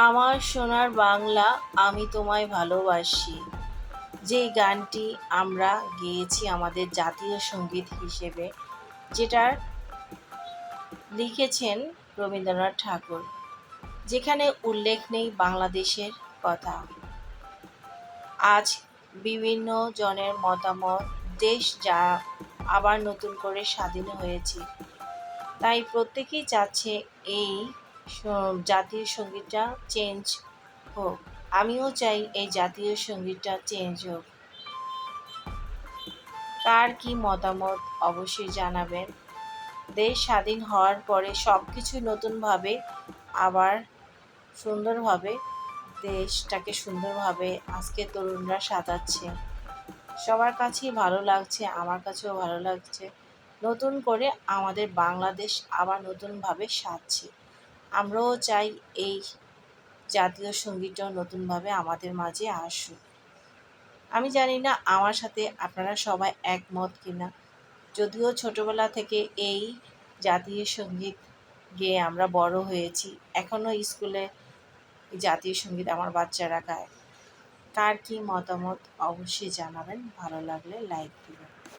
আমার সোনার বাংলা, আমি তোমায় ভালোবাসি, যেই গানটি আমরা গেয়েছি আমাদের জাতীয় সঙ্গীত হিসেবে, যেটার লিখেছেন রবীন্দ্রনাথ ঠাকুর, যেখানে উল্লেখ নেই বাংলাদেশের কথা। আজ বিভিন্ন জনের মতামত, দেশ যা আবার নতুন করে স্বাধীন হয়েছে, তাই প্রত্যেকেই চাচ্ছে এই জাতীয় সঙ্গীতটা চেঞ্জ হোক। আমিও চাই এই জাতীয় সঙ্গীতটা চেঞ্জ হোক। কার কি মতামত অবশ্যই জানাবেন। দেশ স্বাধীন হওয়ার পরে সব কিছু নতুনভাবে আবার সুন্দরভাবে দেশটাকে সুন্দরভাবে আজকে তরুণরা সাজাচ্ছে। সবার কাছেই ভালো লাগছে, আমার কাছেও ভালো লাগছে। নতুন করে আমাদের বাংলাদেশ আবার নতুনভাবে সাজছে। আমরাও চাই এই জাতীয় সঙ্গীতটাও নতুনভাবে আমাদের মাঝে আসুক। আমি জানি না আমার সাথে আপনারা সবাই একমত কিনা। যদিও ছোটবেলা থেকে এই জাতীয় সঙ্গীত গেয়ে আমরা বড় হয়েছি, এখনও স্কুলে জাতীয় সঙ্গীত আমার বাচ্চারা গায়। কার কী মতামত অবশ্যই জানাবেন, ভালো লাগলে লাইক দিবেন।